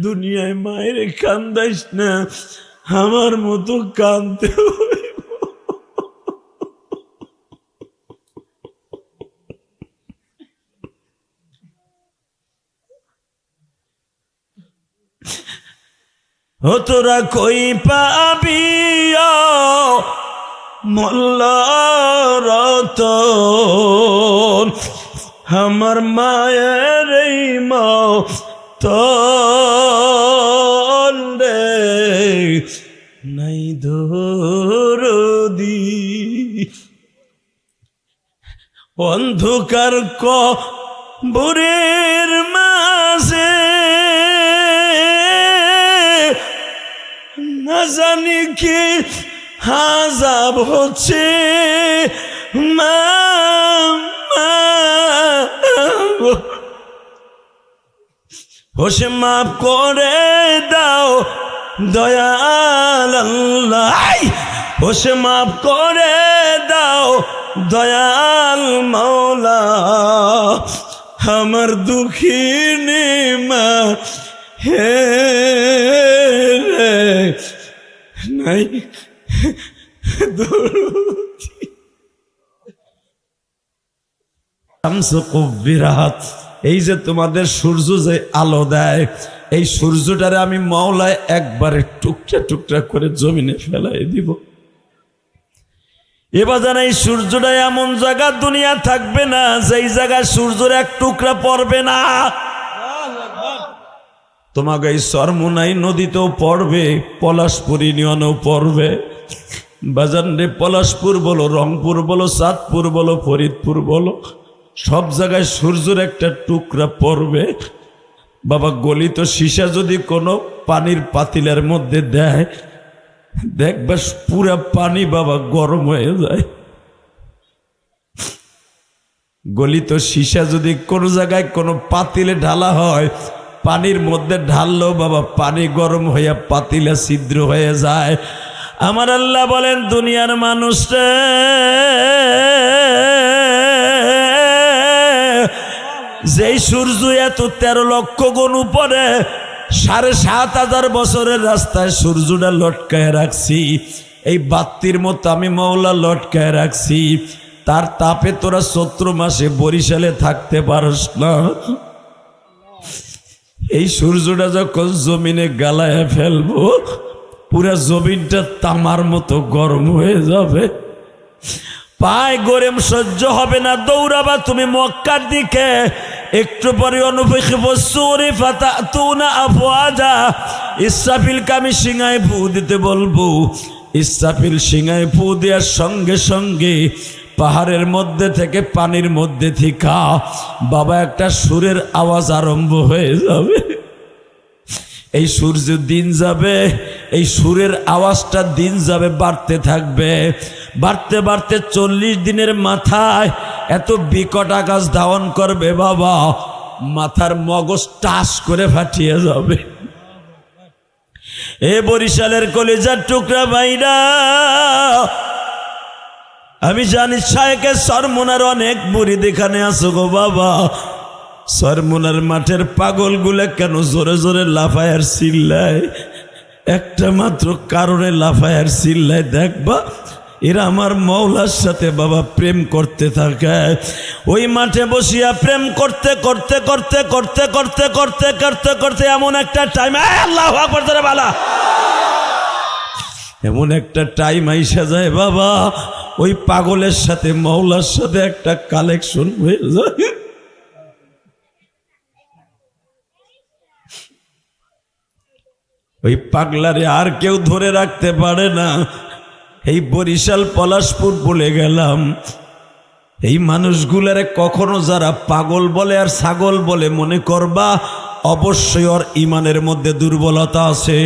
দুনিয়ায় মায়ের কান্দাইস না, আমার মতো কান্দতে হইব। ও তোরা কই পাবি মোল্লার রতন, আমার মায়ের এই মতন রে নাই দরদি। অন্ধকার কবরের মাঝে না জানি কি আযাব হচ্ছে, মা হোসে মাফ করে দাও দয়াল আল্লাহ, হোসে মাফ করে দাও দয়াল মাওলা, আমার দুঃখিনী মা হে নাই দরদি। এই যে তোমাদের সূর্য যে আলো দেয়, এই সূর্যটারে আমি মাওলায় একবারে টুকরা টুকরা করে জমিনে ফেলাই দিব। এবার জানা এই সূর্যটা এমন জায়গা দুনিয়া থাকবে না যেই জায়গায় সূর্যের এক টুকরা পড়বে না। তোমাকে এই সরমুনাই নদীতেও পড়বে, পলাশপুর ইউনিয়নেও পড়বে। বাজান রে, পলাশপুর বলো, রংপুর বলো, চাঁদপুর বলো, ফরিদপুর বলো, সব জায়গায় সূর্যের একটা টুকরা পড়বে। বাবা, গলিত সীসা যদি কোনো পানির পাতিলের মধ্যে দেয়, দেখবা পুরা পানি বাবা গরম হয়ে যায়। গলিত সীসা যদি কোনো জায়গায় কোনো পাতিলে ঢালা হয়, পানির মধ্যে ঢাললেও বাবা পানি গরম হইয়া পাতিলে ছিদ্র হয়ে যায়। আমার আল্লাহ বলেন, দুনিয়ার মানুষরা যেই সূর্য এত 13 লক্ষ গুণ উপরে, 7,500 বছরের রাস্তায় সূর্যটা লটকায় রাখছি, এই বাত্তির মতো আমি মাওলা লটকায় রাখছি। তার তাপে তোরা চৈত্র মাসে বরিশালে থাকতে পারস না। এই সূর্যটা যখন জমিনে গালায় ফেলবো, পুরা জমিনটা তামার মতো গরম হয়ে যাবে, পায় গরম সহ্য হবে না। দৌড়াবা তুমি মক্কার দিকে, একটু পরে ইসরাফিলকে আমি সিংহায় ফু দিতে বলবো। ইসরাফিল সিংহায় ফু দেওয়ার সঙ্গে সঙ্গে পাহাড়ের মধ্যে থেকে, পানির মধ্যে থেকে বাবা একটা সুরের আওয়াজ আরম্ভ হয়ে যাবে। এই সূর্য দিন যাবে, এই সুরের আওয়াজটা দিন যাবে বাড়তে থাকবে, বাড়তে বাড়তে 40 দিনের মাথায় এত বিকট আকাশ ধারণ করবে বাবা, মাথার মগজ টাস করে ফাটিয়ে যাবে। এ বরিশালের কলিজার টুকরা ভাইরা, আমি জানি শায়েকে সরমুনার অনেক মুরিদ এখানে আছো গো বাবা। সরমুনার মাঠের পাগলগুলো কেন জোরে জোরে লাফায় আর চিল্লায়? একটা মাত্র কারণে লাফায় আর চিল্লায়, দেখবা এরা আমার মাওলার সাথে বাবা প্রেম করতে থাকে। ওই মাঠে বসিয়া প্রেম করতে করতে করতে করতে করতে করতে করতে করতে এমন একটা টাইম, আল্লাহু আকবার জোরে বলো, এমন একটা টাইম আইসা যায় বাবা, ওই পাগলের সাথে মাওলার সাথে একটা কালেকশন হয়ে যায়। ওই পাগলারে আর কেউ ধরে রাখতে পারে না। এই বরিশাল পলাশপুর বলে গেলাম, এই মানুষগুলারে কখনো যারা পাগল বলে আর ছাগল বলে মনে করবা, অবশ্যই ওর ইমানের মধ্যে দুর্বলতা আছে।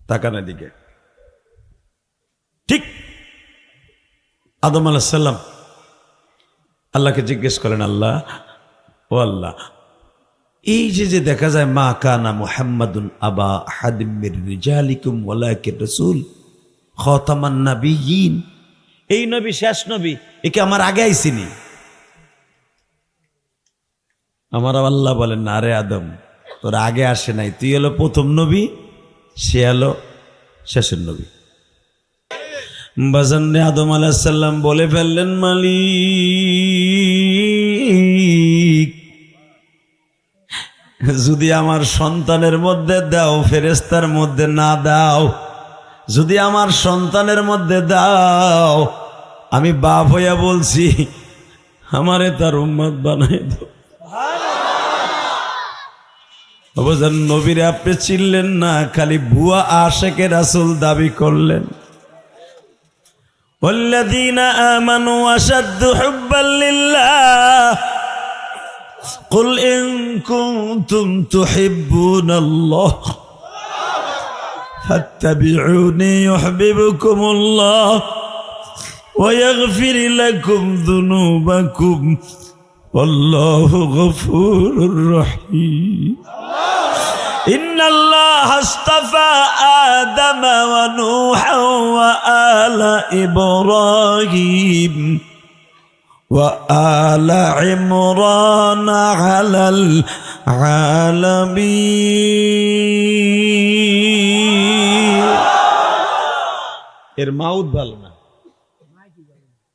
তাকানোর দিকে ঠিক আদম আলাইহিস সালাম আল্লাহকে জিজ্ঞেস করেন, আল্লাহ ও আল্লাহ, এই যে দেখা যায় মা কানা মুহাম্মাদুন আবা আহাদিম মির রিজালিকুম ওয়ালাকিন রাসূল খাতামান নাবিয়্যিন, এই নবী শেষ নবী, একে আমার আগে আইছিনি, আমার আল্লাহ বলেন, না রে আদম, তোর আগে আসে নাই, তুই হলো প্রথম নবী, সে হলো শেষের নবী। বাজানে আদম আলাইহিস সালাম বলে ফেললেন, মালিক, যদি আমার সন্তানের মধ্যে দাও, ফেরেশতার মধ্যে না দাও, যদি আমার সন্তানের মধ্যে দাও, আমি বাপ হইয়া বলছি আমারে তার উম্মত বানাই দাও। অবজান নবীরে আপনি চিনলেন না, খালি ভুয়া আশেকে রাসূল দাবি করলেন। ওয়াল্লাযীনা আমানু আশাদ্দু হুব্বান লিল্লাহ কুল ইন কুনতুম তুহিব্বুনাল্লাহ ফাত্তাবিউনি ইউহিব্বুকুমুল্লাহ ওয়া ইয়াগফির লাকুম যুনুবাকুম ওয়াল্লাহু গফুরুর রহিম। ইন্নাল্লাহা আস্তাফা আদামা ওয়া নূহা ওয়া আলা ইব্রাহিম ওয়া আলা ইমরান আলাল আলামিন। এর মাউত ভালো না,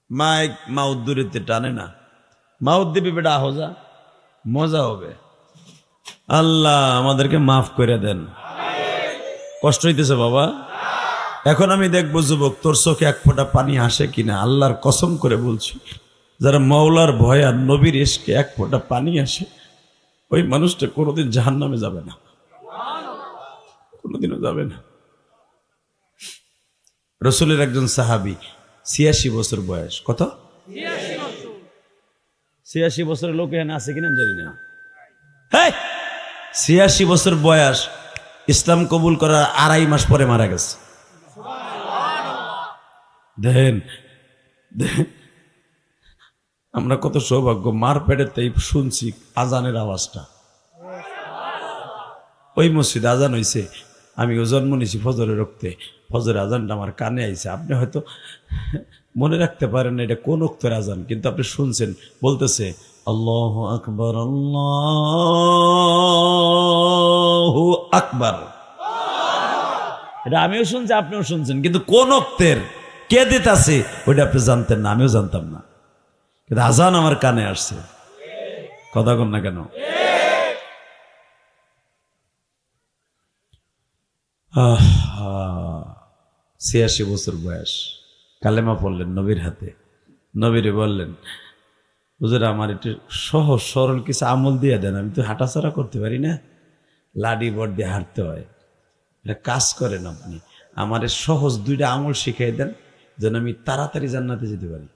মাইক মাউত দূরেতে টানে না, মাউত দিবি বেটা আহজা, মজা হবে। আল্লাহ আমাদেরকে মাফ করে দেন। কষ্ট হইতেছে বাবা? এখন আমি দেখবো যুবক, তোর চোখে এক ফোঁটা পানি আসে কিনা। আল্লাহর কসম করে বলছি, যারা মাওলার ভয় আর নবীর ইশকে এক ফোঁটা পানি আসে, ওই মানুষটা কোনোদিন জাহান্নামে যাবে না, কোনোদিনও যাবে না। রসুলের একজন সাহাবী, ৮৬ বছর বয়স। কত? ৮৬ বছরের লোক এখানে আছে কিনা জানি না। ৮৬ বছর বয়স, ইসলাম কবুল করার ২.৫ মাস পরে মারা গেছে। দেখেন আমরা কত সৌভাগ্য, মার পেটেতেই শুনছি আজানের আওয়াজটা। ওই মসজিদে আজান হয়েছে, আমি ও জন্ম নিয়েছি ফজরের রক্তে, ফজরের আজানটা আমার কানে আইছে। আপনি হয়তো মনে রাখতে পারেন না এটা কোন ওক্তের আজান, কিন্তু আপনি শুনছেন, বলতেছে আল্লাহু আকবার, আল্লাহু আকবার। এটা আমিও শুনছি, আপনিও শুনছেন, কিন্তু কোন ওক্তের কে দিতেছে ওইটা আপনি জানতেন না, আমিও জানতাম না, কিন্তু আজান আমার কানে আসছে। কথা কন না কেন? ৮৬ বছর বয়স, কালেমা পড়লেন নবীর হাতে। নবীরে বললেন, হুজুর আমার একটু সহজ সরল কিছু আমল দিয়ে দেন, আমি তো হাঁটাচড়া করতে পারি না, লাডি বট দিয়ে হাঁটতে হয়, এটা কাজ করেন আপনি, আমার সহজ 2টা আমল শিখিয়ে দেন যেন আমি তাড়াতাড়ি জান্নাতে যেতে পারি।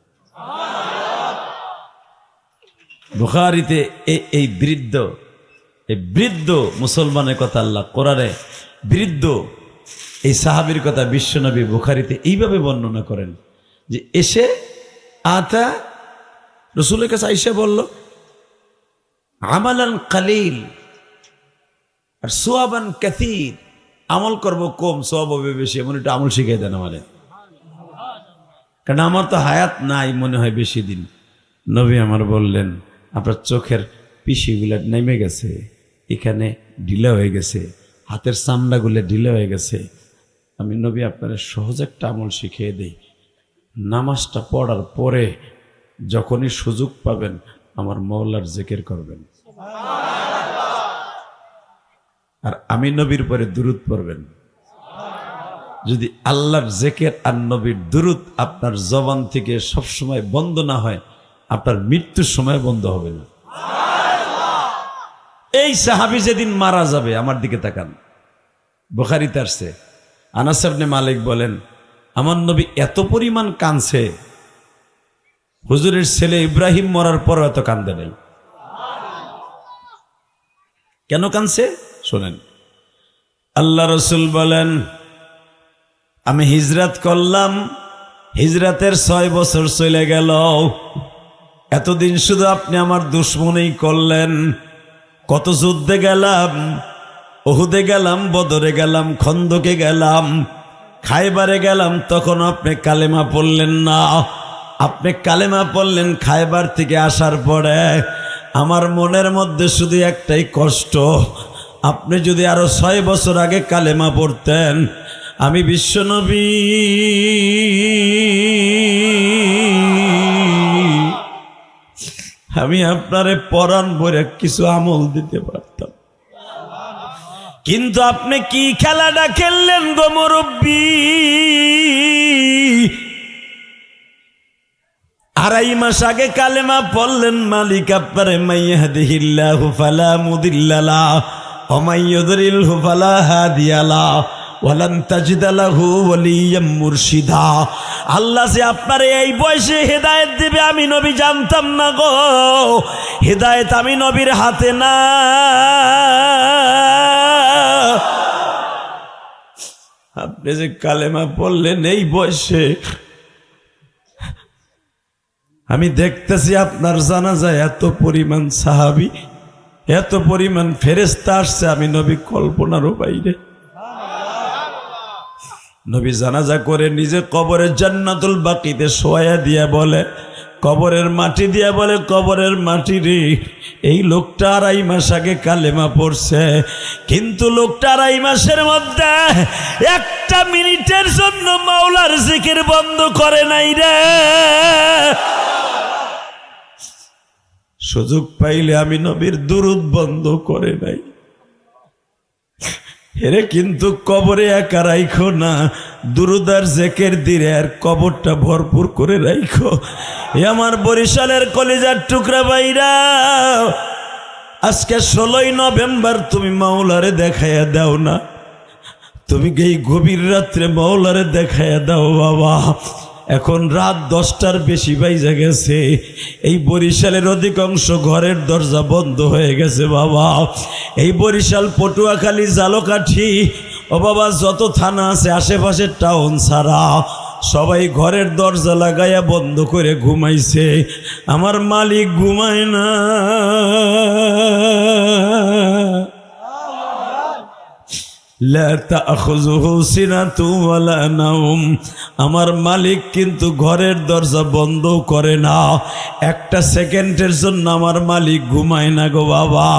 বুখারীতে এই বৃদ্ধ মুসলমানের কথা আল্লাহ কোরআনে, বৃদ্ধ এই সাহাবীর কথা বিশ্বনবী বুখারীতে এইভাবে বর্ণনা করেন যে এসে আতা রসুলের কাছে আইসা বলল, আমালান কালিল আর সোয়াবান কাসীর, আমল করব কম, সওয়াব হবে বেশি, এমন একটা আমল শিখিয়ে দেন আমারে, কারণ আমার তো হায়াত নাই মনে হয় বেশি দিন। নবী আমার বললেন, আপনার চোখের পিসিগুলো নেমে গেছে, এখানে ঢিলা হয়ে গেছে, হাতের চামড়াগুলো ঢিলা হয়ে গেছে, আমি নবী আপনার সহজ একটা আমল শিখিয়ে দেই, নামাজটা পড়ার পরে যখনই সুযোগ পাবেন আমার মওলার জিকির করবেন, আর আমি নবীর পরে দুরূদ পড়বেন। যদি আল্লাহর জিকির আর নবীর দুরূদ আপনার জবান থেকে সবসময় বন্ধ না হয়, আপনার মৃত্যুর সময় বন্ধ হবে না। এই সাহাবী যেদিন মারা যাবে, আমার দিকে তাকান, বুখারীতে আসছে, আনাস ইবনে মালিক বলেন, আমার নবী এত পরিমাণ কাঁদছে, হুজুরের ছেলে ইব্রাহিম মরার পরও এত কান্দে নাই। কেন কাঁদছে শোনেন। আল্লাহ রসুল বলেন, আমি হিজরত করলাম, হিজরতের 6 বছর চলে গেল, এতদিন শুধু আপনি আমার দুশ্মনী করলেন, কত যুদ্ধে গেলাম, উহুদে গেলাম, বদরে গেলাম, খন্দকে গেলাম, খায়বারে গেলাম, তখন আপনি কালেমা পড়লেন না। আপনি কালেমা পড়লেন খায়বার থেকে আসার পরে, আমার মনের মধ্যে শুধু একটাই কষ্ট, আপনি যদি আরো 6 বছর আগে কালেমা পড়তেন, আমি বিশ্বনবী আমি আপনারে পরাণ ভরে কিছু আমল দিতে পারতাম। কিন্তু আপনি কি খেলাটা খেললেন গো মুরব্বী? 2.5 মাস আগে কালেমা পড়লেন, মালিক আপনারে মাইয়াহদিহিল্লাহু ফালা মুদিল্লা লাহু ওয়া মাইয়ুদ্লিলহু ফালা হাদিয়া লাহু ওয়ালান তাজিদা লাহু ওয়ালিয়্যাম মুরশিদা। আল্লাহ যে আপনারে এই বয়সে হেদায়েত দিবে আমি নবী জানতাম না গো। হেদায়েত আমি নবীর হাতে না। আপনি যে কালেমা পড়লেন এই বয়সে, আমি দেখতেছি আপনার জানাজায় এত পরিমাণ সাহাবী, এত পরিমাণ ফেরেশতা আসছে, আমি নবী কল্পনারও বাইরে। নবী জানাজা করে নিজে কবরে জান্নাতুল বাকিতে শোয়া দিয়া বলে, কবরের মাটি দিয়া বলে, কবরের মাটি রে, এই লোকটা 2.5 মাস আগে কালেমা পড়ছে, কিন্তু লোকটা 2.5 মাসের মধ্যে 1 মিনিটের জন্য মাওলার জিকির বন্ধ করে নাই রে। সুযোগ পাইলে আমি নবীর দুরূদ বন্ধ করে নাই। হেরে কিন্তু কবরে একা রাইখো না, দুরূদ আর জিকির দিয়ে আর কবরটা ভরপুর করে রাইখো। এ আমার বরিশালের কলিজার টুকরা ভাইরা, আজকে 16ই নভেম্বর তুমি মাওলারে দেখাইয়া দাও না, তুমি এই গভীর রাত্রে মাওলারে দেখাইয়া দাও বাবা। এখন রাত 10টার বেশি বাইজা গেছে, এই বরিশালের অধিকাংশ ঘরের দরজা বন্ধ হয়ে গেছে বাবা। এই বরিশাল, পটুয়াখালী, ঝালকাঠি, ও বাবা যত থানা আছে আশেপাশের টাউন ছাড়া সবাই ঘরের দরজা লাগাইয়া বন্ধ করে ঘুমাইছে। আমার মালিক ঘুমায় না। লা তাখুযুহু সিনাতু ওয়ালা নাওম। আমার মালিক কিন্তু ঘরের দরজা বন্ধ করে না, 1 সেকেন্ডের জন্য আমার মালিক ঘুমায় না গো বাবা।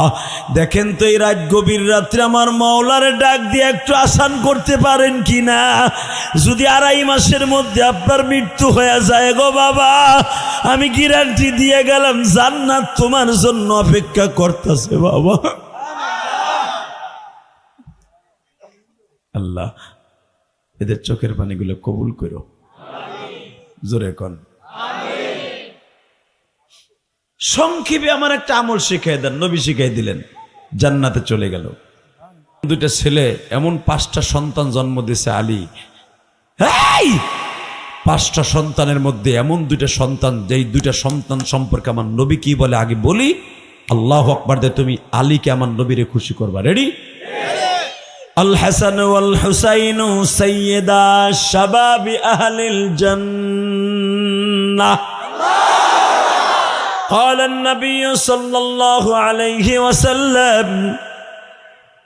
দেখেন তো এই রাত গভীর রাত্রে আমার মাওলারে ডাক দিয়ে একটু আসান করতে পারেন কিনা। যদি 2.5 মাসের মধ্যে আপনার মৃত্যু হয়ে যায় গো বাবা, আমি গ্যারান্টি দিয়ে গেলাম জান্নাত তোমার জন্য অপেক্ষা করতেছে বাবা। আল্লাহ এদের চোখের পানিগুলো কবুল করো, জোরে কোন আমিন। সংক্ষেপে আমার একটা আমল শিখাই দেন, নবী শিখাই দিলেন, জান্নাতে চলে গেল। 2টা ছেলে, এমন 5টা সন্তান জন্ম দিয়েছে আলী। 5টা সন্তানের মধ্যে এমন 2টা সন্তান, যেই 2টা সন্তান সম্পর্কে আমার নবী কি বলে আগে বলি। আল্লাহু আকবার দে, তুমি আলীকে আমার নবীরে খুশি করবা। রেডি? আল হাসান ওয়াল হুসাইন সাইয়্যিদা শাবাবি আহলিল জান্নাহ। قال النبي صلى الله عليه وسلم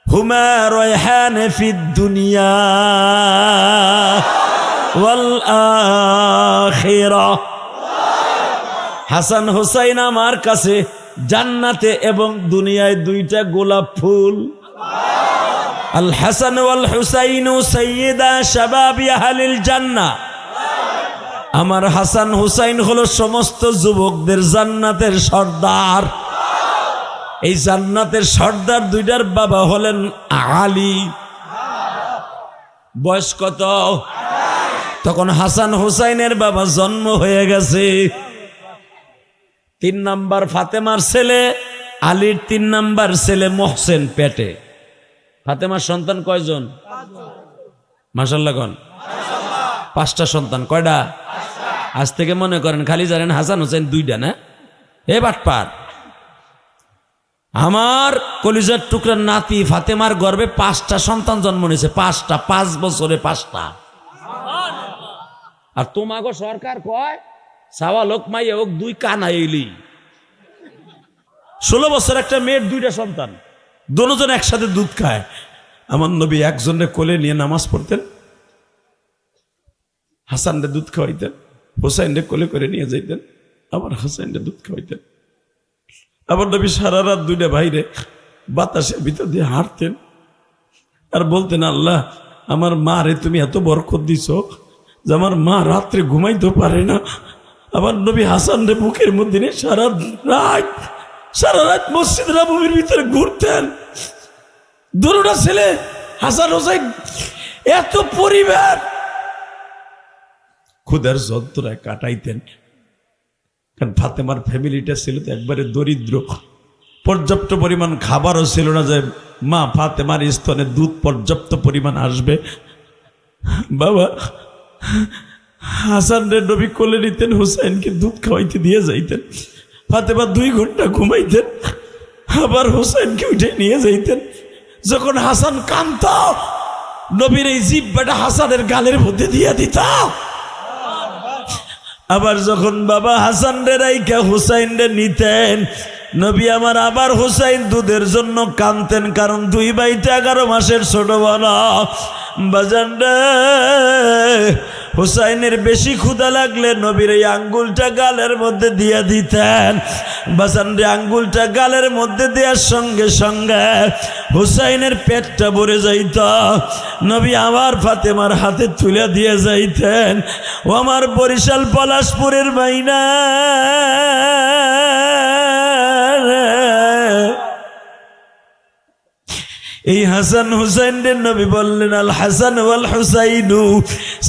هما ريحان في الدنيا والآخرة। হাসান হুসাইন আমার কাছে জান্নাতে এবং দুনিয়ায় 2টা গোলাপ ফুল। আল হাসান ওয়াল হুসাইন সাইয়্যিদা শাবাবি আহলিল জান্নাহ। আমার হাসান হুসাইন হলো সমস্ত যুবকদের জান্নাতের সর্দার। এই জান্নাতের সর্দার 2টার বাবা হলেন আলী। বয়স কত? তখন হাসান হুসাইনের বাবা জন্ম হয়ে গেছে। 3 নাম্বার ফাতেমার ছেলে, আলীর 3 নাম্বার ছেলে মোহসেন পেটে। ফাতেমার সন্তান কয়জন? মাশাআল্লাহ কোন? 5টা সন্তান। কয়টা? আজ থেকে মনে করেন খালি জানেন হাসান হুসাইন 2টা না? এ বাটপার। আমার কলিজার টুকরার নাতি ফাতেমার গর্ভে 5টা সন্তান জন্ম নিয়েছে। 5টা, 5 বছরে 5টা। আর তোমাগো সরকার কয় সাওয়া লোক মাইয়া হোক 2 কানা এলি। 16 বছর একটা মেয়ের 2টা সন্তান, দুজন একসাথে দুধ খায়। আমার নবী একজনের কোলে নিয়ে নামাজ পড়তেন, হাসানরে দুধ খাওয়াইতেন, হুসাইনরে কোলে করে নিয়ে যাইতেন, আবার হাসাইনরে দুধ খাওয়াইতেন। আমার নবী সারা রাত দুইটা বাইরে বাতাসের ভিতর দিয়ে হাঁটতেন আর বলতেন, আল্লাহ আমার মা রে তুমি এত বরকত দিছ যে আমার মা রাত্রে ঘুমাইতে পারে না। আমার নবী হাসান রে বুকের মধ্যে নিয়ে সারা রাত মসজিদ নববীর ভিতরে ঘুরতেন। দুটা ছেলে হাসান হোসেন, এত পরিবার ক্ষুধার যন্ত্রণায় কাটাইতেন। কারণ ফাতেমার ফ্যামিলিটা ছিল তো একবারে দরিদ্র, পর্যাপ্ত পরিমাণ খাবারও ছিল না যে মা ফাতেমার স্তনে দুধ পর্যাপ্ত পরিমাণ আসবে। বাবা হাসান রে নবী কোলে নিতেন, হুসাইনকে দুধ খাওয়াইতে দিয়ে যাইতেন। ফাতেমা 2 ঘন্টা ঘুমাইতেন, আবার হুসাইনকে উঠে নিয়ে যাইতেন। যখন হাসান কাঁদত, নবীর এই জিহ্বাটা হাসানের গালের মধ্যে দিয়ে দিত। আবার যখন বাবা হাসান রে রাইখা হুসাইন রে নিতেন, নবী আমার আবার হুসাইন দুধের জন্য কাঁদতেন। কারণ 2 ভাইতে 11 মাসের ছোট বড় বাজান রে। হুসাইনের বেশি ক্ষুধা লাগলে নবীর এই আঙ্গুলটা গালের মধ্যে দিয়ে দিতেন। বাজান রে আঙ্গুলটা গালের মধ্যে দেওয়ার সঙ্গে সঙ্গে হুসাইনের পেটটা ভরে যাইত। নবী আবার ফাতেমার হাতে তুলে দিয়ে যাইতেন। ও আমার বরিশাল পলাশপুরের মাইনা, এই হাসান হুসাইনের নবী বললেন, আল হাসান ওয়াল হুসাইনু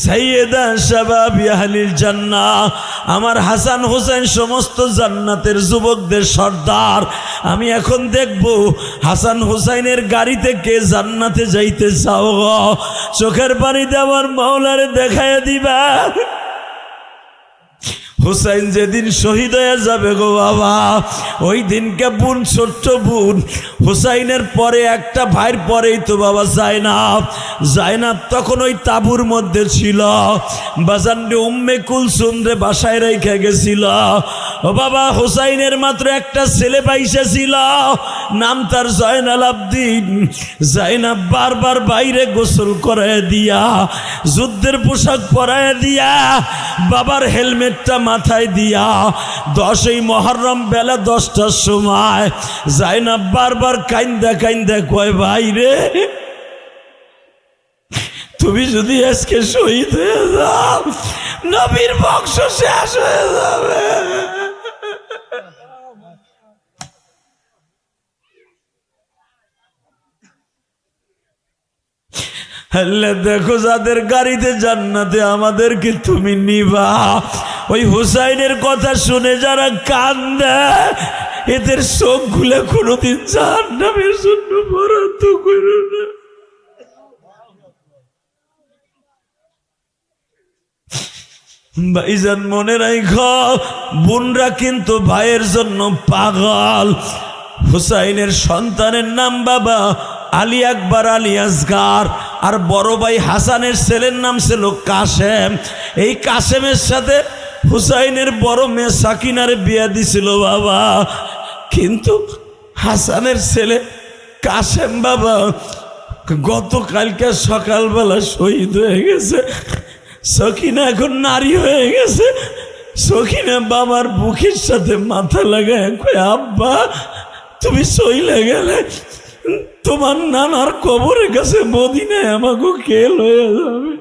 সাইয়্যিদা শাবাবি আহলিল জান্নাহ। আমার হাসান হুসাইন সমস্ত জান্নাতের যুবকদের সর্দার। আমি এখন দেখব হাসান হুসাইনের গাড়িতে কে জান্নাতে যাইতে চাও গো, চোখের পানিতে আমার মাওলারে দেখাইয়া দিবা। হুসাইন যেদিন শহীদ হয়ে যাবে গো বাবা, ওই দিনকে বোন, ছোট্ট বোন হুসাইনের পরে একটা ভাইয়ের পরেই তো বাবা জাইনাব তখন ওই তাঁবুর মধ্যে ছিল। বাজানরে উম্মে কুলসুম রে বাসায় রেখে গেছিল। ও বাবা হুসাইনের মাত্র একটা ছেলে পাইসা ছিল, নাম তার জয়নাল আবদিন। জাইনাব বারবার বাইরে গোসল করায় দিয়া, যুদ্ধের পোশাক পরায় দিয়া, বাবার হেলমেটটা মাথায় দিয়া 10ই মুহররম বেলা 10টার সময় জাইনাব বারবার কাইন্দা কাইন্দা কয়, ভাই রে তুমি যদি আজকে শহীদ হয়ে যাও, নবীর বংশ শেষ হয়ে যাবে। আল্লাহ দেখো যাদের গাড়িতে জান্নাতে আমাদেরকে তুমি নিবা। ওই হুসাইনের কথা শুনে যারা কান্দে, এদের চোখ খুলে কোনোদিন জাহান্নামের জন্য বরাদ্দ করো না। ভাইজান মনে রাখো, বোনরা কিন্তু ভাইয়ের জন্য পাগল। হুসাইনের সন্তানের নাম বাবা আলী আকবর আলী আসগার, আর বড় ভাই হাসানের ছেলের নাম ছিল কাশেম। এই কাশেমের সাথে হুসাইনের বড় মেয়ে সাকিনারে বিয়ে দিছিল বাবা। কিন্তু হাসানের ছেলে কাশেম বাবা গতকালকে সকালবেলা শহীদ হয়ে গেছে। সকিনা এখন নারী হয়ে গেছে। সকিনা বাবার বুকের সাথে মাথা লাগায় কয়, আব্বা তুমি চইলে গেলে তোমার নানার কবরের কাছে মদিনায় আমাকে কে লয়ে যাবে।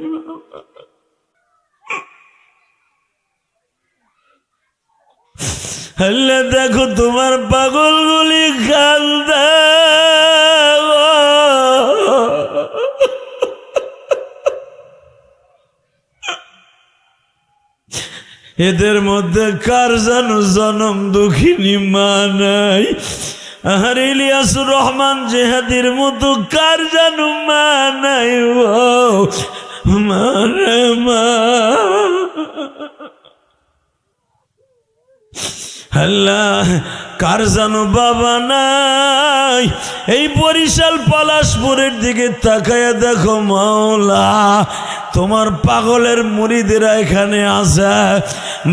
আল্লাহ দেখো তোমার পাগলগুলি কান্দে। এদের মধ্যে কার যেন জনম দুঃখিনী মা নাই। আর ইলিয়াসুর রহমান জেহাদির মতো কার যেন মা নাই। ও মারে মা, আল্লাহ কার যেন বাবা নাই। এই বরিশাল পলাশপুরের দিকে তাকায়া দেখো মাওলা, তোমার পাগলের মুরিদেরা এখানে আছে।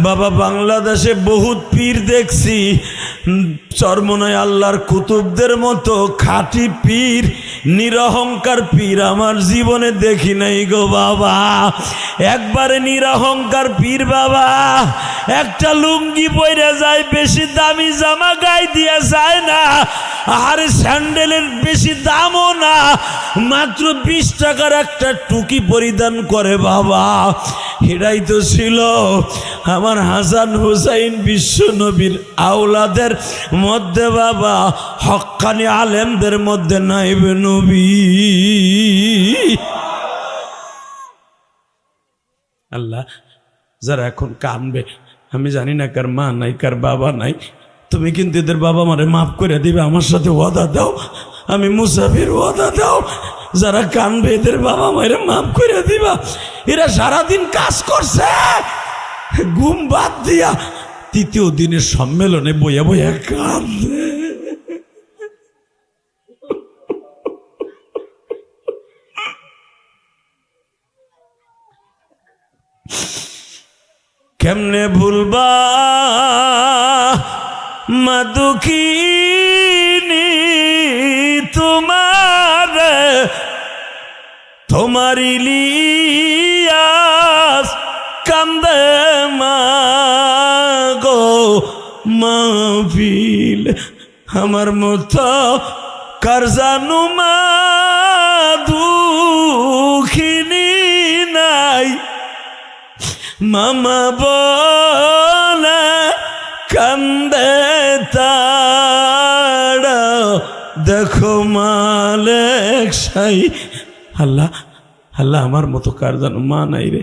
বাবা বাংলাদেশে বহুত পীর দেখছি, চরমনায় আল্লাহর কুতুবদের মতো খাঁটি পীর, নিরহংকার পীর আমার জীবনে দেখি নাই গো বাবা। একবারে নিরহংকার পীর বাবা, একটা লুঙ্গি পরে যায়, বেশি দামি জামা গায়ে দিয়ে যায় না, আর স্যান্ডেলের বেশি দামও না, মাত্র 20 টাকার একটা টুকি পরিধান করে বাবা। এটাই তো ছিল আমার হাসান হুসাইন বিশ্ব নবীর আওলাদের মধ্যে বাবা, হক্কানি আলেমদের মধ্যে নাইবে নবী। আল্লাহ, যারা এখন কানবে, আমি জানি না কার মা নাই কার বাবা নাই, তুমি কিন্তু এদের বাবা মারে মাফ করে দিবে, আমার সাথে ওয়াদা দাও, আমি মুসাফির ওয়াদা দাও। যারা কানবে এদের বাবা মায়ের মাফ করে দিবা। এরা সারাদিন কাজ করছে ঘুম বাদ দিয়া, তৃতীয় দিনের সম্মেলনে বইয়া বইয়া কান্দে। কেমনে ভুলবা মা দুঃখিনী তোমার, তোমার ইলিয়াস কান্দে মা গো মাহফিল, আমার মতো কার জানু মা দুঃখিনী নাই, মামা বলে কান্দে তারা, দেখো মালেক সাই। আল্লাহ আল্লাহ, আমার মতো কার জানো মা নাই রে।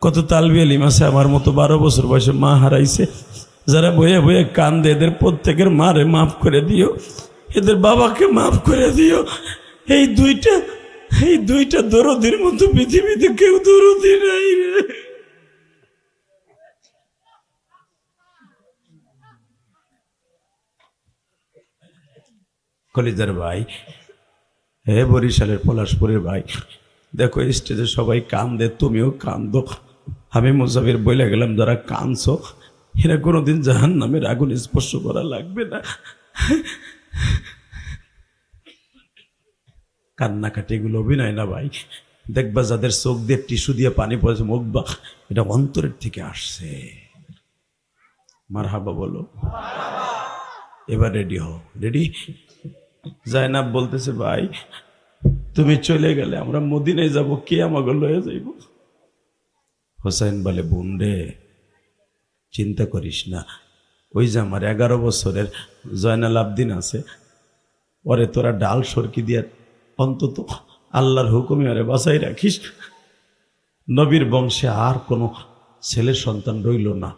কত তালবি আলিম আছে আমার মতো 12 বছর বয়সে মা হারাইছে, যারা বয়ে বয়ে কান্দে, এদের প্রত্যেকের মারে মাফ করে দিও, এদের বাবাকে মাফ করে দিও। এই দুইটা দরদির মতো পৃথিবীতে কেউ দরদি নাই রে। কলিজার ভাই, হে বরিশালের পলাশপুরের ভাই, দেখো স্টেজে সবাই কান্দে, তুমিও কান্দো। আমি মুসাফির বলে গেলাম, যারা কাঁদছো এরা কোনোদিন জাহান্নামের আগুন স্পর্শ করা লাগবে না। কান্নাকাটি এগুলো অভিনয় না ভাই। দেখবা যাদের চোখ দিয়ে টিস্যু দিয়ে পানি পড়েছে মুখবা, এটা অন্তরের থেকে আসছে। মারহাবা বলো। এবার রেডি হও। রেডি? জায়নাব বলতেছে, ভাই তুমি চলে গেলে আমরা মদিনায় যাব, কে আমাকে লয়ে যাইব? হোসেন বলে, বোন রে চিন্তা করিস না, ওই যে আমার 11 বছরের জয়নাল আবদিন আছে, ওরে তোরা ডাল সরকি দিয়ে অন্তত আল্লাহর হুকুমে ওরে বাঁচাই রাখিস। নবীর বংশে আর কোনো ছেলে সন্তান রইল না,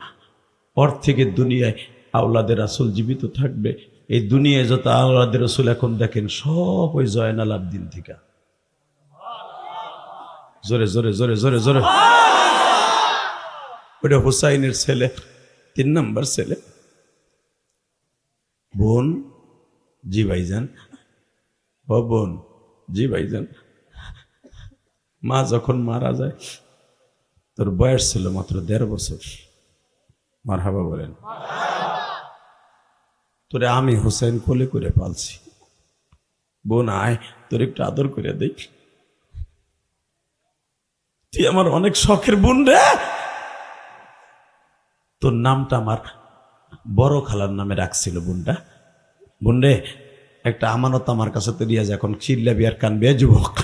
ওর থেকে দুনিয়ায় আওলাদের রাসূল জীবিত থাকবে। এই দুনিয়ায় যত আওলাদের রাসূল এখন দেখেন সব ওই জয়নাল আবদিন থেকে। জোরে জোরে জোরে জোরে জোরে। ওটা হুসাইনের ছেলে, 3 নম্বর ছেলে। বোন, জি ভাইজান। ও বোন, জি ভাইজান। মা যখন মারা যায় তোর বয়স ছিল মাত্র 1.5 বছর। মারহাবা বলেন। তোরে আমি হুসাইন কোলে করে পালছি। বোন আয়, তোর একটু আদর করে দেই, তুই আমার অনেক শখের বোন রে। তোর নামটা আমার বড় খালার নামে রাখছিল বোনটা। বোন রে, একটা আমানত আমার কাছে তো দিয়ে যায়, এখন চিল্লাবি আর কানবি যুবক,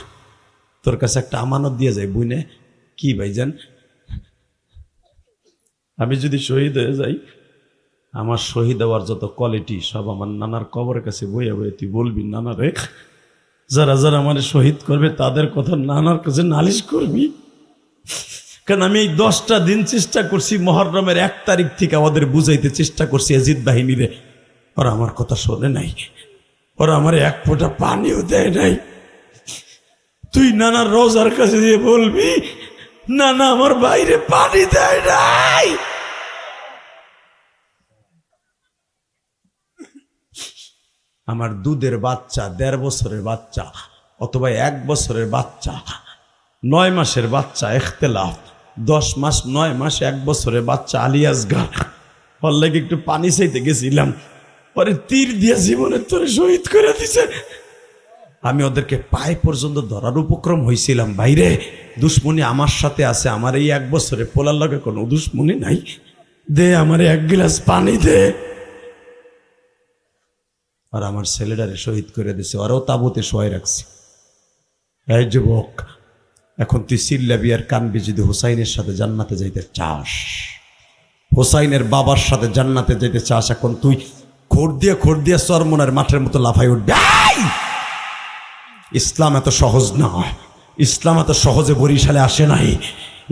তোর কাছে একটা আমানত দিয়ে যায়। বুনে কি ভাইজান, আমি যদি শহীদ হয়ে যাই, আমার শহীদ হওয়ার যত কোয়ালিটি সব আমার নানার কবরের কাছে বইয়ে বইয়ে তুই বলবি, নানা রে যারা যারা আমার শহীদ করবে তাদের কথা নানার কাছে নালিশ করবি। কারণ আমি এই 10টা দিন চেষ্টা করছি, মুহররমের 1 তারিখ থেকে আমাদের বুঝাইতে চেষ্টা করছি ইয়াজিদ বাহিনীরে, ওরা আমার কথা শোনে নাই, ওরা আমার 1 ফোঁটা পানিও দেয় নাই। তুই নানার রোজার কাছে দিয়ে বলবি, নানা আমার বাইরে পানি দেয় নাই। আমার দুধের বাচ্চা, 1.5 বছরের বাচ্চা অথবা 1 বছরের বাচ্চা, 9 মাসের বাচ্চা, ইখতিলাফ, 10 মাস 9 মাস 1 বছরে বাচ্চা আলিয়াসগার ওর লাগে একটু পানি চাইতে গেছিলাম, পরে তীর দিয়ে জীবনের তোরে শহীদ করে দিছে। আমি ওদেরকে পায়ে পর্যন্ত ধরার উপক্রম হয়েছিলাম, বাইরে দুশ্মনী আমার সাথে আছে, আমার এই 1 বছরে পোলার লগে কোনো দুশ্মনী নাই, দে আমার 1 গ্লাস পানি দে। আর আমার ছেলেটারে শহীদ করে দিছে, ওরাও তাবুতে শোয়াই রাখছে। এই যুবক, এখন তুই চিল্লাবি আর কানবি যদি হুসাইনের সাথে জান্নাতে যাইতে চাস, হুসাইনের বাবার সাথে জান্নাতে যেতে চাস, এখন তুই খোর দিয়ে চরমনের মাঠের মতো লাফাই উঠবি। ইসলাম এত সহজ না, ইসলাম এত সহজে বরিশালে আসে নাই,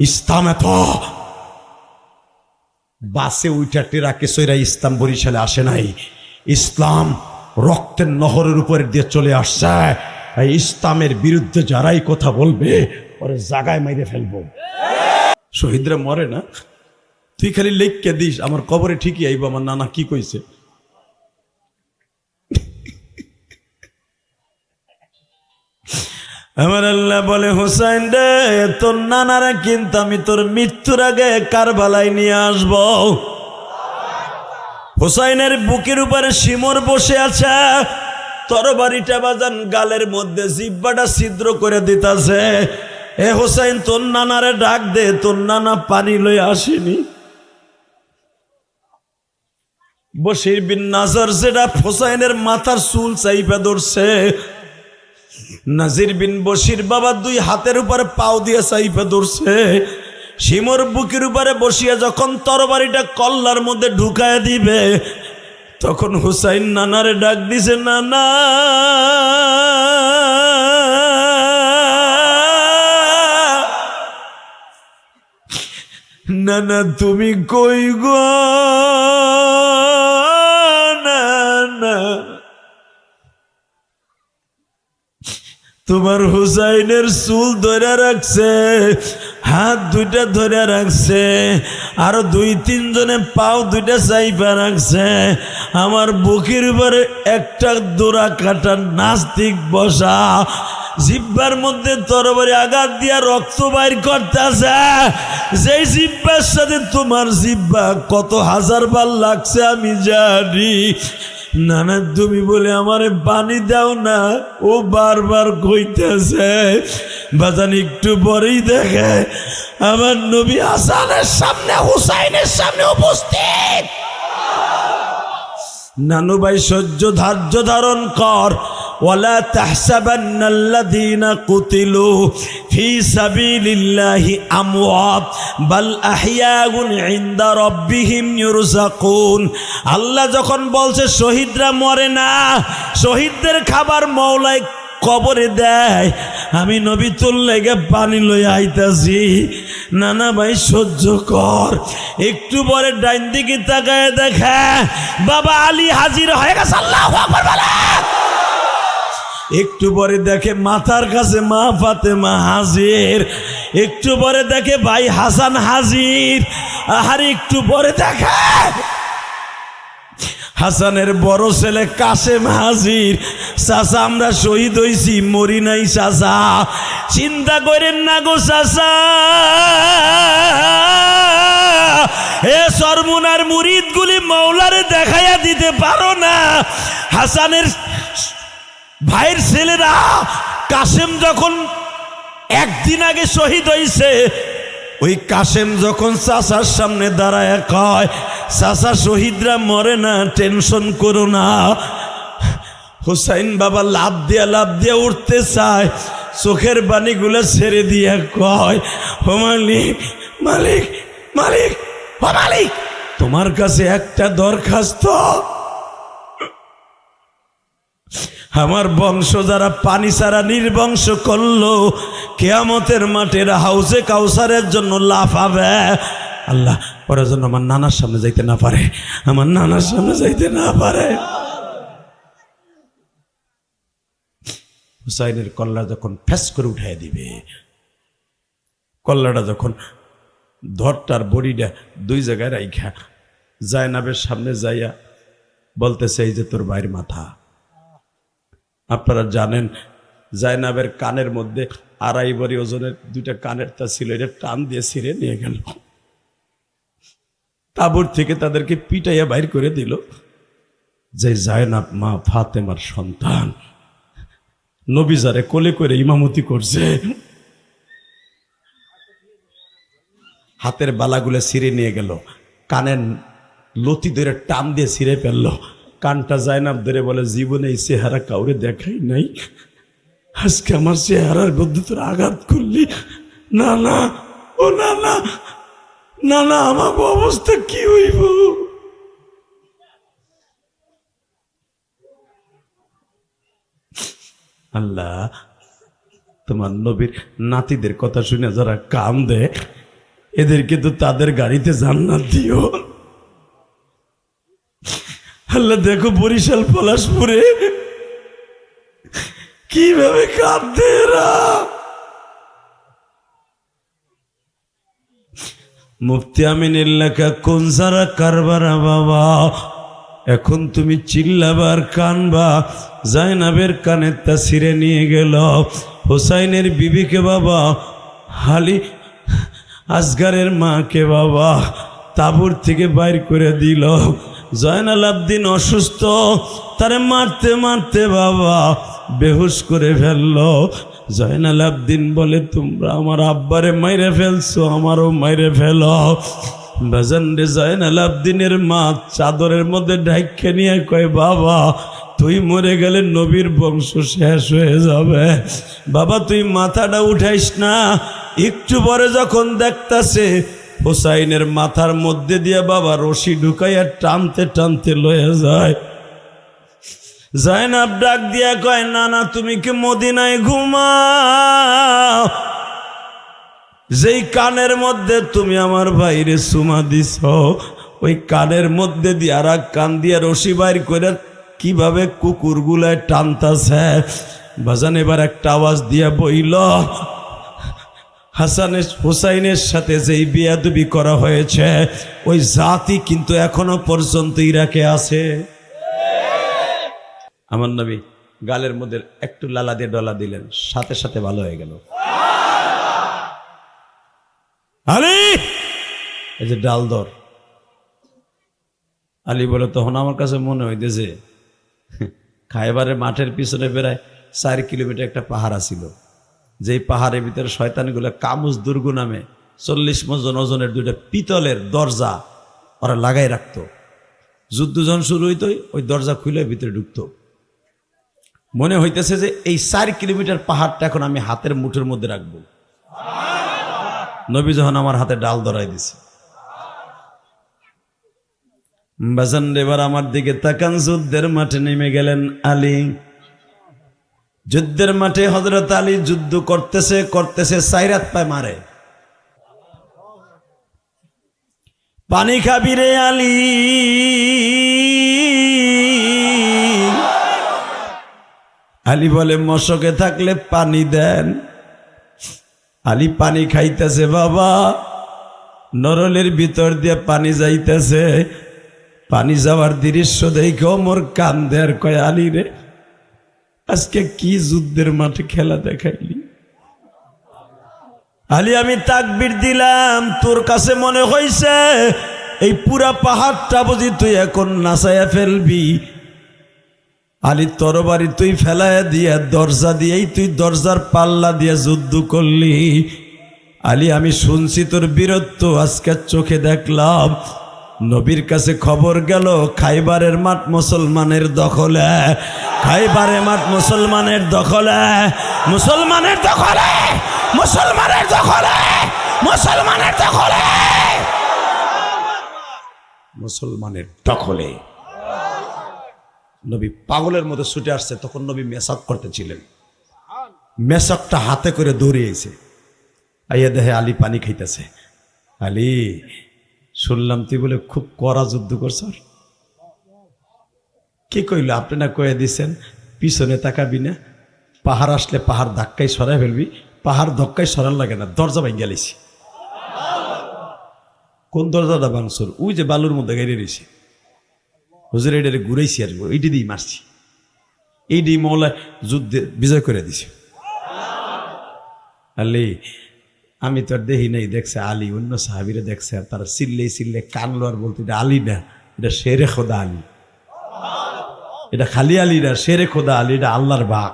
ইসলাম এত বাসে উইটা টেরাকে সইরা ইসলাম বরিশালে আসে নাই। ইসলাম রক্তের নহরের উপরে দিয়ে চলে আসছে। এই ইসলামের বিরুদ্ধে যারাই কথা বলবে ওরে জাগায় মাইরে ফেলবো। শহীদরা মরে না, তুই খালি লেখকে দিস আমার কবরে ঠিকই আইব আমার নানা কি কইছে। আমার আল্লাহ বলে, হুসাইন রে, তোর নানারা কিন্তু আমি তোর মৃত্যুর আগে কারবালায় নিয়ে আসব। হুসাইনের বুকের উপরে শিমর বসে আছে, তরবারিটা বাজান গালের মধ্যে জিহ্বাটা ছিদ্র করে দিতাছে। এ হুসাইন, তোর নানারে ডাক দে, তোর নানা পানি লই আসেনি। বশির বিন নাজার যেটা হুসাইনের মাথার চুল চাইপা ধরছে, নাজির বিন বশির বাবা 2 হাতের উপরে পাও দিয়ে চাইপা ধরছে। শিমর বুকের উপরে বসিয়া যখন তরবারিটা কল্লার মধ্যে ঢুকায় দিবে, তখন হুসাইন নানারে ডাক দিছে, নানা নানা তুমি কই গো নানা, তোমার হুসাইনের চুল ধরে রাখছে, হাত 2টা ধরে রাখছে, আরো 2-3 জনে পাও 2টা চাইপা রাখছে। আমার বুকের উপরে একটা দোরা কাটা নাস্তিক বসা, জিহ্বার মধ্যে তরবারি আঘাত দিয়া রক্ত বাইর করতেছে। যেই জিহ্বার সাথে তোমার জিহ্বা কত 1000 বার লাগছে আমি জানি। নানা তুমি বলে আমারে পানি দাও না, ও বারবার কইতেছে। বাজান একটু পরেই দেখে আমার নবী হাসানের সামনে হুসাইনের সামনে উপস্থিত। নানু ভাই ধৈর্য ধারণ কর। ওয়ালা তাহসাবান্নাল্লাযীনা কুতিলু ফি সাবিলিল্লাহি আমওয়াত বাল আহইয়াউন ইনদা রাব্বিহিম ইউরযাকুন। আল্লাহ যখন বলছে শহীদরা মরে না, শহীদদের খাবার মওলাই কবরে দেয়, আমি নবী তোর লেগে পানি লইয়া আইতাছি। নানা ভাই সহ্য কর। একটু পরে ডাইন দিকে তাকায় দেখে বাবা আলী হাজির হয়ে গেছে। আল্লাহু আকবার বলে। একটু পরে দেখে মাথার কাছে মা ফাতেমা হাজির, একটু পরে দেখে ভাই হাসান হাজির, আর একটু পরে দেখে হাসানের বড় ছেলে কাসেম হাজির। চাচা আমরা শহীদ হইছি, মরি নাই চাচা, চিন্তা করেন না গো চাচা। এ সরমুনার মুরিদ গুলি মৌলারে দেখাইয়া দিতে পারো না। হাসানের ভাইয়ের ছেলেরা কাসেম যখন 1 দিন আগে শহীদ হইছে, ওই কাসেম যখন চাচার সামনে দাঁড়ায় কয়, চাচা শহীদরা মরে না, টেনশন করো না। হুসাইন বাবা লাভ দিয়া উঠতে চায়, চোখের পানিগুলো ছেড়ে দিয়ে কয়, ও মালিক মালিক মালিক ও মালিক, তোমার কাছে একটা দরখাস্ত। আমার বংশ যারা পানি ছাড়া নির্বংশ করলো, কিয়ামতের মাঠের হাউজে কাউসারের জন্য লাফাবে। আল্লাহ ওরা যেন আমার নানার সামনে যাইতে না পারে, আমার নানার সামনে যাইতে না পারে। হুসাইনের কল্লা যখন ফ্যাস করে উঠাই দিবে, কল্লাটা যখন ধরটার বড়িটা 2 জায়গায় রাইখা জায়নাবের সামনে যাইয়া বলতেছে, এই যে তোর ভাইয়ের মাথা। আপনারা জানেন জায়নাবের কানের মধ্যে 2.5 ভরি ওজনের 2টা কানের তা ছিল, এটা টান দিয়ে ছিঁড়ে নিয়ে গেল। তাঁবুর থেকে তাদেরকে পিটাইয়া বাইর করে দিল। যে জায়নাব মা ফাতেমার সন্তান, নবী যারে কোলে করে ইমামতি করছে, হাতের বালাগুলো ছিঁড়ে নিয়ে গেল, কানের লতি ধরে টান দিয়ে ছিঁড়ে ফেললো। কানটা জায়নাব ধরে বলে, জীবনে এই চেহারা কাউরে দেখাই নাই, আজকে আমার চেহারার মধ্যে তোর আঘাত করলি। না না, ও না না, না না, আমার অবস্থা কি হইব? আল্লাহ, তোমার নবীর নাতিদের কথা শুনে যারা কাম দেয়, এদেরকে তো তাদের গাড়িতে জান্নাত দিও। আল্লাহ, দেখো বরিশাল পলাশপুরে কিভাবে কাঁদছে এরা। মুফতি আমিনের লেখা কোন সারা কারবারা বাবা, এখন তুমি চিল্লাবার কানবা। জায়নাবের কানের তা ছিঁড়ে নিয়ে গেল। হোসাইনের বিবিকে বাবা, হালি আসগারের মাকে বাবা তাঁবুর থেকে বাইর করে দিল। জয়নাল আবদিন অসুস্থ, তারে মারতে মারতে বাবা বেহুশ করে ফেললো। জয়নাল আবদিন বলে, তোমরা আমার আব্বারে মাইরে ফেলছো, আমারও মাইরে ফেলো। বাজান রে, জয়নাল আবদিনের মা চাদরের মধ্যে ঢাইকে নিয়ে কয়, বাবা তুই মরে গেলে নবীর বংশ শেষ হয়ে যাবে, বাবা তুই মাথাটা উঠাইস না। একটু পরে যখন দেখতাছে হোসাইনের মাথার মধ্যে দিয়ে বাবা রশি ঢুকাইয়া টানতে টানতে লয়ে যায়। জায়নাব ডাক দিয়া কয়, না না, তুমি কি মদিনায় ঘুমাও? যেই কানের মধ্যে তুমি আমার ভাইরে চুমা দিছ, ওই কানের মধ্যে দিয়ে আর এক কান দিয়ে রশি বাইর করে কিভাবে কুকুর গুলায় টানতাছে। বাজান এবার একটা আওয়াজ দিয়া বইল, হাসানের হুসাইনের সাথে যেই বিয়াদবি করা হয়েছে, ওই জাতি কিন্তু এখনো পর্যন্ত ইরাকে আছে। আমার নবী গালের মধ্যে একটু লালা দিয়ে ডলা দিলেন, সাথে সাথে ভালো হয়ে গেল। আলী, এই যে ডাল দর। আলী বলে, তখন আমার কাছে মনে হইতেছে খাইবারের মাঠের পিছনে প্রায় 4 কিলোমিটার একটা পাহাড় ছিল, যেই পাহাড়ের ভিতরে শয়তানগুলো কামুজ দুর্গ নামে 40 মজন ওজনের 2টা পিতলের দরজা ওরা লাগাই রাখতো। যুদ্ধ যখন শুরু হইতো, ওই দরজা খুলে ভিতরে ঢুকতো। মনে হইতেছে যে এই 4 কিলোমিটার পাহাড়টা এখন আমি হাতের মুঠোর মধ্যে রাখবো। নবী যখন আমার হাতে ডাল ধরাই দিছে, বাজান এবার আমার দিকে তাকান। যুদ্ধের মাঠে নেমে গেলেন আলী। যুদ্ধের মাঠে হযরত আলী যুদ্ধ করতেছে করতেছে 4 হাত পায় মারে। পানি খাবি রে আলী, আলী বলে, মশকে থাকলে পানি দেন। আলী পানি খাইতেছে বাবা, নরলের ভিতর দিয়ে পানি যাইতেছে। পানি যাওয়ার দৃশ্য দেখে মোর কান দেয়ার কয়, আলী রে, আজকে কি যুদ্ধের মাঠে খেলা দেখাইলি। আলী, আমি তাকবীর দিলাম, তোর কাছে মনে হইছে এই পুরা পাহাড়টা বুঝি তুই এখন নাচাইয়া ফেলবি। আলী, তরবারি তুই ফেলাইয়া দিয়া দরজা দিয়েই তুই দরজার পাল্লা দিয়ে যুদ্ধ করলি। আলী, আমি শুনছি তোর বীরত্ব, আজকে চোখে দেখলাম। নবীর কাছে খবর গেল, খাইবারের মাঠ মুসলমানের দখলে, খাইবারের মাঠ মুসলমানের দখলে, মুসলমানের দখলে, মুসলমানের দখলে, মুসলমানের দখলে, মুসলমানের দখলে। নবী পাগলের মতো ছুটে আসছে। তখন নবী মেসাক করতেছিলেন, মেসাকটা হাতে করে দৌড়িয়েছে। আইয়া দেখে আলী পানি খাইতেছে। আলী, শুনলাম তুই বলে খুব কড়া যুদ্ধ করছ। কি কইল? আপনি না কয়ে দিছেন পিছনে তাকাবি না, পাহাড় আসলে পাহাড় ধাক্কায় সরাই ফেলবি। পাহাড় ধাক্কায় সরান লাগে না, দরজা ভাঙ গেলিছি। কোন দরজাটা ভাঙছর? ওই যে বালুর মধ্যে গাড়ি রয়েছে। হুজুর, এটা ঘুরাইছি আর এইটি দিয়ে মারছি, এইটি মৌলায় যুদ্ধে বিজয় করে দিছে। আলী আমি তো আর দেখি নাই, দেখছে আলী, অন্য সাহাবীরা দেখছে, আর তারা চিল্লে কানলো আর বলতো এটা আলী না, এটা শেরে খোদা আলী, এটা খালি আলী না, শেরে খোদা আলী, এটা আল্লাহর বাঘ।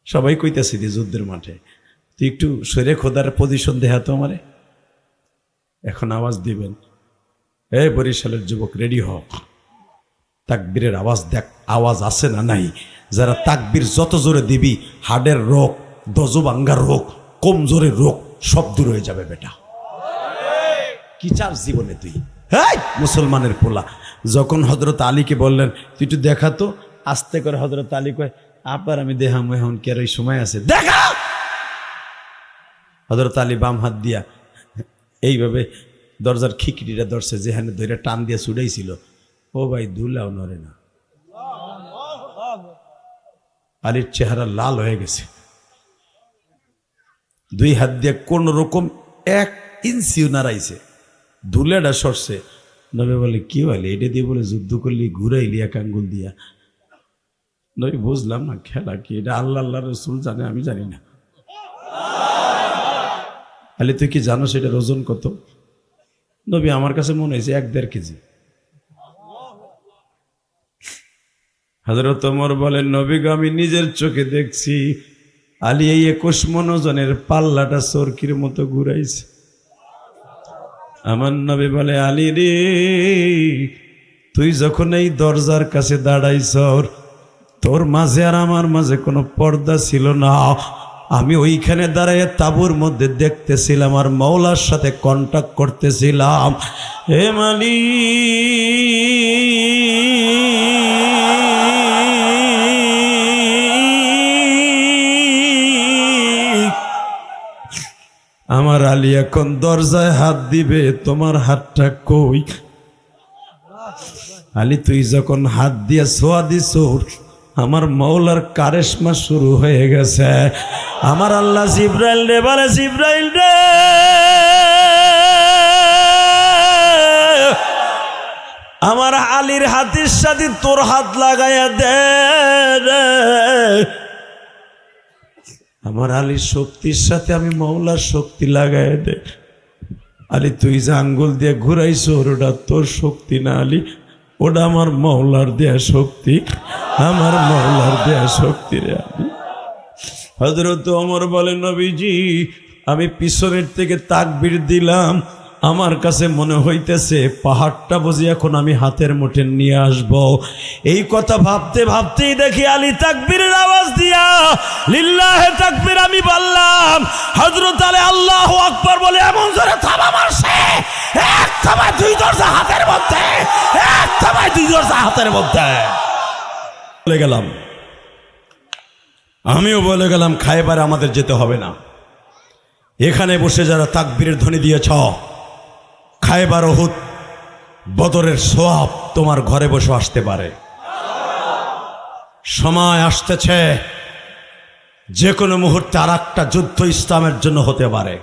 সবাই কইতেছি যে যুদ্ধের মাঠে তুই একটু শেরে খোদার পজিশন দেখাতো আমারে। এখন আওয়াজ দিবেন, এই বরিশালের যুবক রেডি হ, তাকবীরের আওয়াজ দেখ, আওয়াজ আছে না নাই। যারা তাকবীর যত জোরে দিবি হার্টের রোগ, দজবাঙ্গার রোগ, কমজোরের রোগ সব দূর হয়ে যাবে বেটা। কি চাস জীবনে তুই? হ্যাঁ মুসলমানের পোলা। যখন হযরত আলীকে বললেন তুই একটু দেখাতো, আস্তে করে হযরত আলী কয় আবার আমি দেখাম, এখন কি আর ওই সময় আছে, দেখা। হযরত আলী বাম হাত দিয়া এইভাবে দরজার খিকড়িটা ধরছে, যেখানে ধরে টান দিয়া ছুটাইছিল, ও ভাই দুলাও নরে না। আলীর চেহারা লাল হয়ে গেছে, দুই হাত দিয়ে কোন রকম 1 ইঞ্চিও নাড়াইছে, ধুলেটা সরছে। নবী বলে কি বলে এটা দিয়ে বলে যুদ্ধ করলি, ঘুরাইলি এক আঙ্গুল দিয়া। নবী বুঝলাম না খেলা কি, এটা আল্লাহ আল্লাহ রসুল জানে, আমি জানি না। আলী তুই কি জানো সেটার ওজন কত? নবী আমার কাছে মনে হয়েছে 1-1.5 কেজি। হযরত ওমর বলেন নবী গো আমি নিজের চোখে দেখছি আলী এই 21 মণ ওজনের পাল্লাটা চরকির মতো ঘুরাইছে। আমার নবী বলে আলী রে, তুই যখন এই দরজার কাছে দাঁড়াইছ, তোর মাঝে আর আমার মাঝে কোনো পর্দা ছিল না। আমি ওইখানে দাঁড়ায় তাঁবুর মধ্যে দেখতেছিলাম আর মওলার সাথে কন্টাক্ট করতেছিলাম। হে মালিক, আমার আলী এখন দরজায় হাত দিবে, তোমার হাতটা কই? আলী তুই যখন হাত দিয়ে ছোঁয়া দিছ, আমার মওলার কারেশমা শুরু হয়ে গেছে। আমার আল্লাহ জিব্রাইল রে বলে, জিব্রাইল রে আমার আলীর হাতের সাথে তোর হাত লাগাইয়া দে রে। আমার আলীর শক্তির সাথে আমি মওলার শক্তি লাগাইয়া দে। আলী তুই যে আঙ্গুল দিয়ে ঘুরাইছ ওটা তোর শক্তি না আলী, ওটা আমার মওলার দেয়া শক্তি, আমার মওলার দেয়া শক্তি রে আলী। হযরত ওমর বলেন নবীজি আমি পিছনের থেকে তাকবীর দিলাম, আমার কাছে মনে হইতেছে পাহাড়টা বুঝি এখন আমি হাতের মুঠে নিয়ে আসব। এই কথা ভাবতে ভাবতেই দেখি আলী তাকবীরের আওয়াজ দিয়া লিল্লাহে তাকবীর আমি বললাম। হযরত আলী আল্লাহু আকবার বলে এমন জোরে থাবা মারছে, এক থাবায় 2 দরজা হাতের মধ্যে, এক থাবায় 2 দরজা হাতের মধ্যে। বলে গেলাম, আমিও বলে গেলাম খায়বারে আমাদের যেতে হবে না। এখানে বসে যারা তাকবীরের ধ্বনি দিয়েছ, খায়বার উহুদ বদরের সওয়াব তোমার ঘরে বসে আসতে পারে। সময় আসতেছে যে কোনো মুহূর্তে আর একটা যুদ্ধ ইসলামের জন্য হতে পারে,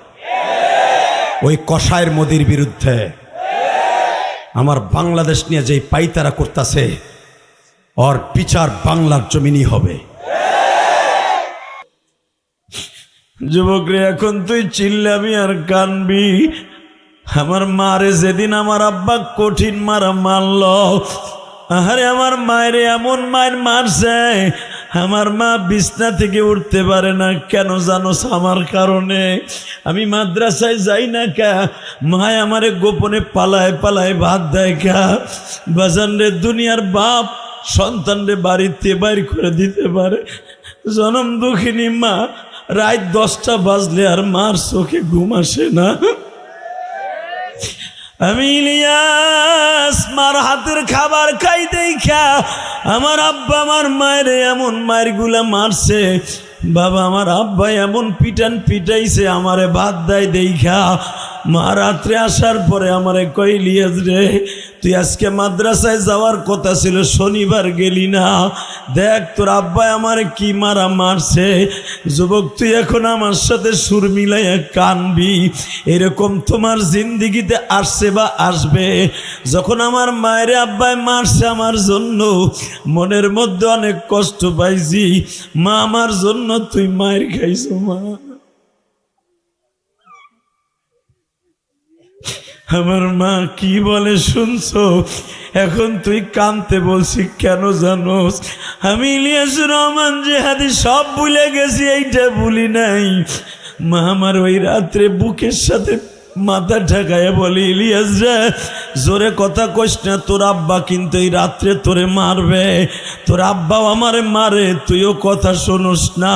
ওই কসাইয়ের মোদির বিরুদ্ধে। আমার বাংলাদেশ নিয়ে যেই পাইতারা করতেছে, ওর বিচার বাংলার জমিনই হবে। যুবক রে এখন তুই চিল্লাবি আর কানবি। আমার মারে যেদিন আমার আব্বা কঠিন মারা মারল, আরে আমার মায়ের এমন মায়ের মারছে, আমার মা বিছনা থেকে উঠতে পারে না। কেন জানোস? আমার কারণে। আমি মাদ্রাসায় যাই না কা, মায় আমারে গোপনে পালায় পালায় ভাত দেয় কা। বাজান রে, দুনিয়ার বাপ সন্তান রে বাড়িতে বাইর করে দিতে পারে, জনম দুঃখিনী মা রাত 10টা বাজলে আর মার চোখে ঘুম আসে না। আমি ইলিয়াস মার হাতের খাবার খাই দেখা আমার আব্বা আমার মায়ের এমন মায়ের গুলা মারছে। বাবা আমার আব্বা এমন পিটান পিটাইছে আমারে ভাত দেয় দেখা। মা রাত্রে আসার পরে আমারে কই, ইলিয়াস রে তুই আজকে মাদ্রাসায় যাওয়ার কথা ছিল, শনিবার গেলি না, দেখ তোর আব্বাই আমার কি মারা মারছে। যুবক তুই এখন আমার সাথে সুর মিলাইয়া কানবি। এরকম তোমার জিন্দিগিতে আসছে বা আসবে। যখন আমার মায়ের আব্বাই মারছে আমার জন্য, মনের মধ্যে অনেক কষ্ট পাইছি। মা আমার জন্য তুই মায়ের খাইছো মা। আমার মা কি বলে শুনছো? এখন তুই কানতে বলছি কেন জানোস? আমি ইলিয়াসুর রহমান জিহাদি সব ভুলে গেছি, এইটা ভুলি নাই। মা আমার ওই রাত্রে বুকের সাথে মাথা ঠেকায় বলে, ইলিয়াস রে জোরে কথা কইস না, তোর আব্বা কিন্তু এই রাত্রে তোরে মারবে। তোর আব্বাও আমারে মারে, তুইও কথা শোনোস না।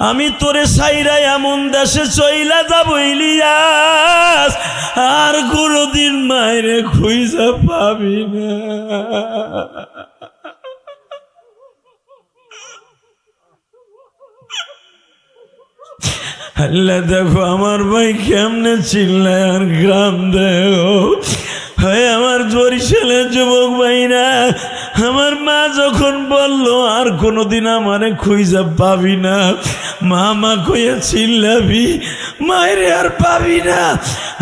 আমি তোরে সাইরা এমন দেশে চইলা যাব ইলিয়াস, আর কোনদিন মায়েরে খুঁজা পাবি না। আল্লাহ দেখো আমার ভাই কেমনে চিল্লায় আর গ্রাম দেও। হয় আমার বরিশালের যুবক ভাইরা, আমার মা যখন বলল আর কোনোদিন আমারে খুঁজা পাবি না, মা মা কইয়া চিল্লাবি, মায়ের আর পাবি না।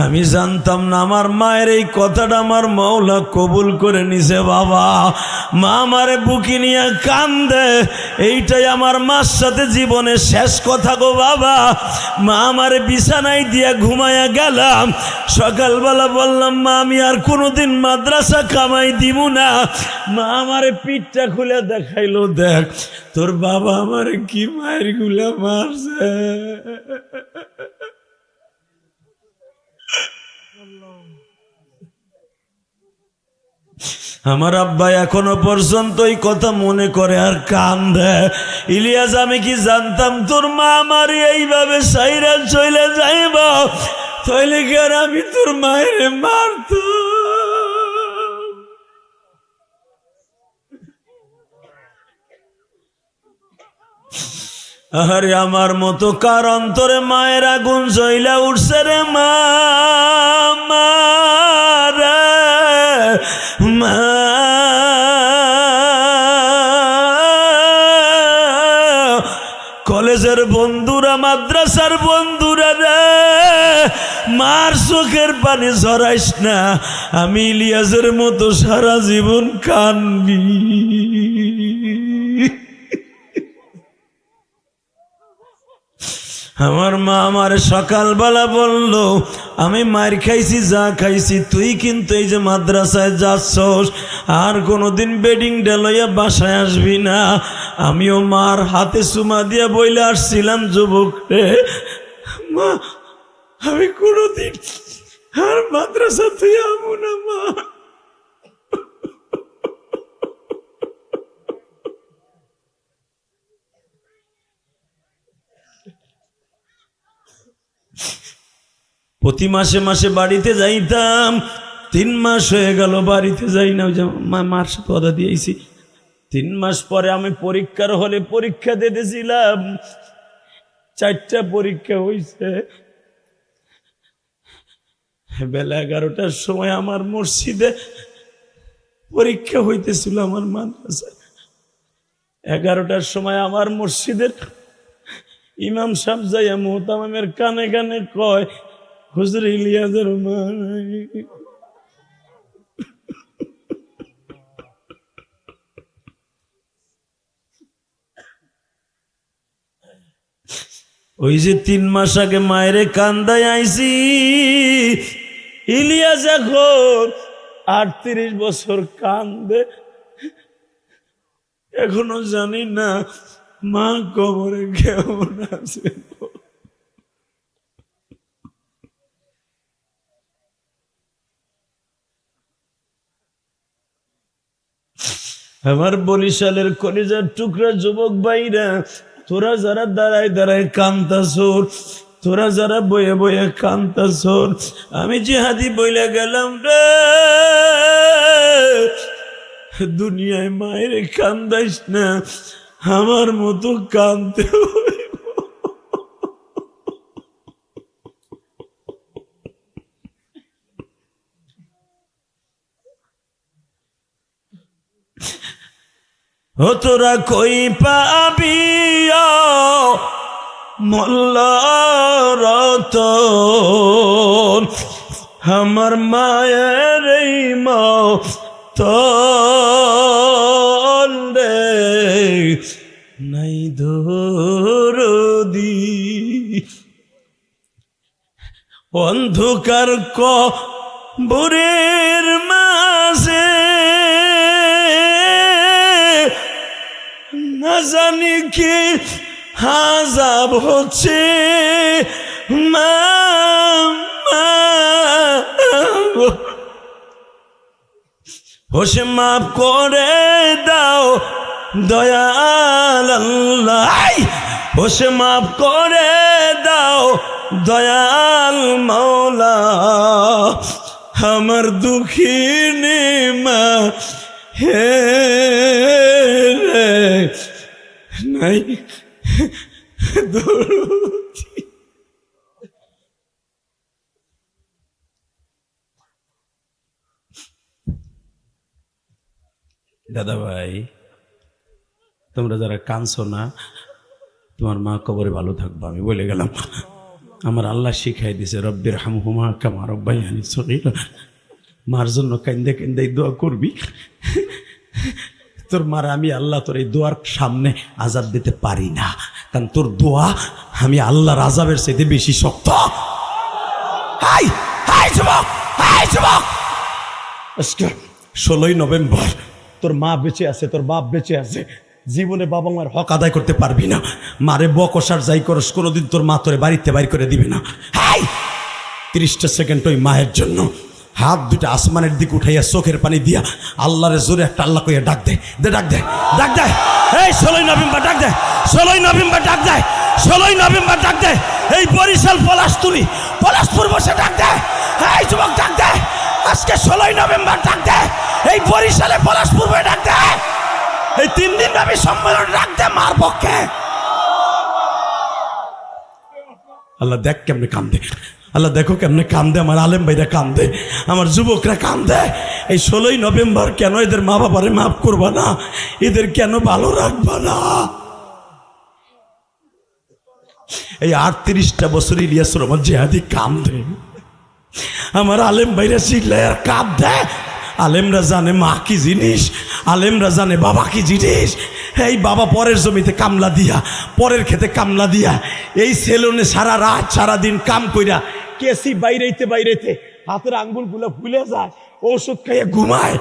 আমি জানতাম না আমার মায়ের এই কথাটা আমার মাওলা কবুল করে নিছে। বাবা মা আমারে বুকি নিয়ে কান্দে, এইটাই আমার মার সাথে জীবনের শেষ কথা গো বাবা। মা আমারে বিছানায় দিয়া ঘুমায়া গেলাম। সকালবেলা বললাম মা আমি আর কোনোদিন মাদ্রাসা কামাই দিব না। মা আমারে পিঠটা খুলে দেখাইলো, দেখ তোর বাবা আমারে কি মায়ের গুলা মারছে। আমার আব্বা এখনো পর্যন্ত এই কথা মনে করে আর কান্দে। ইলিয়াস আমি কি জানতাম তোর মা আমার এইভাবে সাইরা চলে যাইব, তাইলে কি আর আমি তোর মায়ের মারত? আরে আমার মতো কার অন্তরে মায়ের আগুন জ্বলা উঠছে রে মা, মা কলেজের বন্ধুরা, মাদ্রাসার বন্ধুরা রে, মার চোখের পানি ঝরাইস না। আমি ইলিয়াসের মতো সারা জীবন কানবি। আমার মা আমার সকালবেলা বলল, আমি মার খাইছি যা খাইছি, তুই কিন্তু এই যে মাদ্রাসায় যাচ্ছস আর কোনোদিন বেডিংটা লইয়া বাসায় আসবি না। আমিও মার হাতে চুমা দিয়া বইলে আসছিলাম, যুবক রে মা আমি কোনোদিন আর মাদ্রাসা তুই আমু না মা। প্রতি মাসে মাসে বাড়িতে যাইতাম, 3 মাস হয়ে গেল বাড়িতে যাই না। ওই যে মার সাথে কথা দিয়েছি। 3 মাস পরে আমি পরীক্ষার হলে পরীক্ষা দিতেছিলাম। 4টা পরীক্ষা হয়েছে। বেলা 11টার সময় আমার মসজিদে পরীক্ষা হইতেছিল আমার মাদ্রাসায়। 11টার সময় আমার মসজিদের ইমাম সাহেব যাইয়া মুহতামামের কানে কানে কয়, হুজুর ইলিয়াসের মা নাই। ওই যে 3 মাস আগে মায়েরে কান্দায় আইছি, ইলিয়াস এখন 38 বছর কান্দে। এখনো জানি না মা কবরে কেমন আছে। আমার বরিশালের কলিজার টুকরা যুবক ভাইরা, তোরা যারা দাঁড়ায় দাঁড়ায় কান্তাছোর, তোরা যারা বয়ে বয়ে কান্তাছোর, আমি জিহাদি বইলা গেলাম রে, দুনিয়ায় মায়ের কান্দাইস না, আমার মতো কান্দতে হইব। ও তোরা কই পাবি মোল্লা রতন, আমার মায়ের এই মতন রে নাই দরদি। অন্ধকার কবরের মাঝে না জানি কি আযাব হচ্ছে মা, হোসে মাফ করে দাও দয়াল আল্লাহ, হোসে মাফ করে দাও দয়াল মাওলা, আমার দুঃখিনী মা হে নাই দরদি। দাদা ভাই, তোমরা যারা কাঁদছো না, তোমার মা কবরে ভালো থাকবা। আমি বলে গেলাম, আমার আল্লাহ শিখাই দিছে রব্বির হামহুমা কামা রাব্বায়ানি সগীরা। মার জন্য কান্দে কান্দে দোয়া করবি। তোর মার আমি আল্লাহ তোর এই দোয়ার সামনে আযাব দিতে পারি না, কারণ তোর দোয়া আমি আল্লাহর আযাবের চাইতে বেশি শক্ত। হাই হাই যুবক, হাই যুবক, আজকে 16ই নভেম্বর, তোর মা বেঁচে আছে, তোর বাপ বেঁচে আছে, জীবনে বাবা মার হক আদায় করতে পারবি না। মারে বকসার যাই করস, কোনোদিন তোর মা তোরে বাড়িতে বাইর করে দিবে না। হাই 30টা সেকেন্ড ওই মায়ের জন্য হাত দুটা আসমানের দিকে উঠাইয়া চোখের পানি দিয়া আল্লাহরে জোরে একটা আল্লাহ কইয়া ডাক দে, দে ডাক দে, ডাক দে। এই 16ই নভেম্বর ডাক দে, 16ই নভেম্বর ডাক দে, 16ই নভেম্বর ডাক দে। এই বরিশাল পলাশতুলি, পলাশপুর বসে ডাক দে। এই যুবক ডাক দে, আজকে 16ই নভেম্বর ডাক দে। এই বরিশালে পলাশপুর বসে ডাক দে। এই 3 দিন ব্যাপী সম্মেলন ডাক দে মার পক্ষে। আল্লাহ দেখ কেমনে কান্দে, আল্লাহ দেখো কেমনে কান্দে, আমার আলেম ভাইরা কান্দে, আমার যুবকরা কান্দে। এই 16ই নভেম্বর কেন এদের মা বাবারে মাফ করবা না? এদের কেন ভালো রাখবা না? এই 38টা বছর ইলিয়াস রহমান জিহাদি কান্দে, আমার আলেম ভাইরা চিল্লায় আর কান্দে। আলেমরা জানে মা কি জিনিস, আলেমরা জানে বাবা কি জিনিস। এই বাবা পরের জমিতে কামলা দিয়া, পরের খেতে কামলা দিয়া, এই সেলুনে সারা রাত সারা দিন কাম কইরা কেসি বাইরেতে বাইরেতে হাতের আঙ্গুলগুলো ফুলে যায়, ওষুধ খাইয়া ঘুমায়,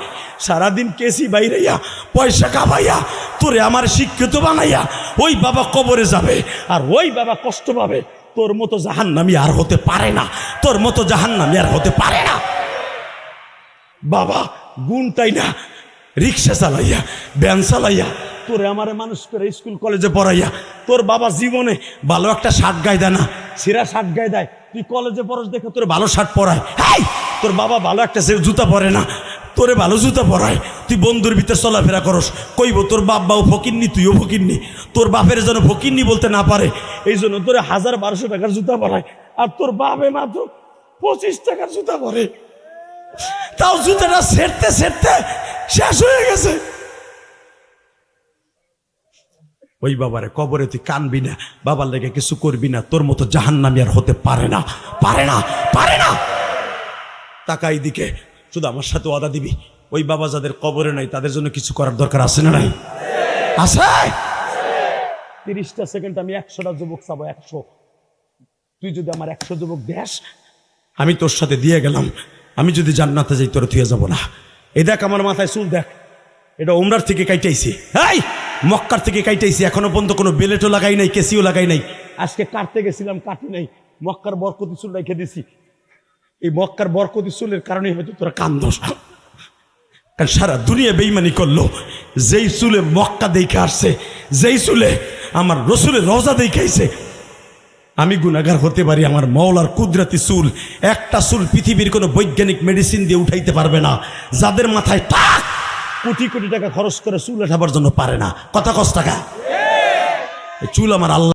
সারাদিন কেসি বাইরাইয়া পয়সা কামাইয়া তোরে আমার শিক্ষিত বানাইয়া ওই বাবা কবরে যাবে, আর ওই বাবা কষ্ট পাবে। তোর মতো জাহান্নামী আর হতে পারে না, তোর মতো জাহান্নামী আর হতে পারে না। বাবা গুণটাই না, রিক্সা চালাইয়া, ভ্যান চালাইয়া তোরে আমারে মানুষ করে স্কুল কলেজে পড়াইয়া, তোর বাবা জীবনে ভালো একটা শার্ট গায়ে দেয় না, ছেঁড়া শার্ট গায়ে দেয়। তুই কলেজে পড়াস দেখে তোর ভালো শার্ট পরায়। হাই তোর বাবা ভালো একটা জুতা পরে না, তোরে ভালো জুতা পরায়। তুই বন্ধুর ভিতরে চলাফেরা করস, কইব তোর বাপ বাবু ফকিরনি, তুইও ফকিরনি। তোর বাপের যেন ফকিরনি বলতে না পারে, এই জন্য তোরে 1000-1200 টাকার জুতা পরায়, আর তোর বাপে মাত্র 25 টাকার জুতা পরে। তাও জুতাটা ছেড়তে ছেড়তে শেষ হয়ে গেছে। ওই বাবারে কবরে তুই কানবি না, বাবার লেগে কিছু করবি না, তোর মতো জাহান্নামী আর হতে পারে না, পারে না, পারে না। তাকাই দিকে, শুধু আমার সাথে ওয়াদা দিবি, ওই বাবা যাদের কবরে নাই তাদের জন্য কিছু করার দরকার আছে না নাই? আছে। 30টা সেকেন্ড আমি 100টা যুবক চাবো, 100। তুই যদি আমার 100 যুবক দেশ, আমি তোর সাথে দিয়ে গেলাম। আমি যদি জান্নাতে যাই তোর থুয়ে যাব না। এই দেখ আমার মাথায় চুল দেখ, এটা উমরার থেকে কাইটাইছি, এই মক্কার থেকে কাইটাইছি, এখনো পর্যন্ত কোনো বেলেটও লাগাই নাই, কেসিও লাগাই নাই। আজকে কাটতে গেছিলাম, কাটি নাই, মক্কার বরকতি চুল রেখে দিছি। এই মক্কার বরকতি চুলের কারণে হয়তো তোরা কান্দোস, কারণ সারা দুনিয়া বেইমানি করলো। যেই চুলে মক্কা দেখে আসছে, যেই চুলে আমার রসুলের রওজা দেখাইছে, আমি গুনাহগার হতে পারি, আমার মওলার কুদরতি চুল, একটা চুল পৃথিবীর কোনো বৈজ্ঞানিক মেডিসিন দিয়ে উঠাইতে পারবে না। যাদের মাথায় টাক কোটি কোটি টাকা খরচ করে চুল উঠাবার জন্য পারে না, কথা কস টাকা, চুল আমার আল্লাহ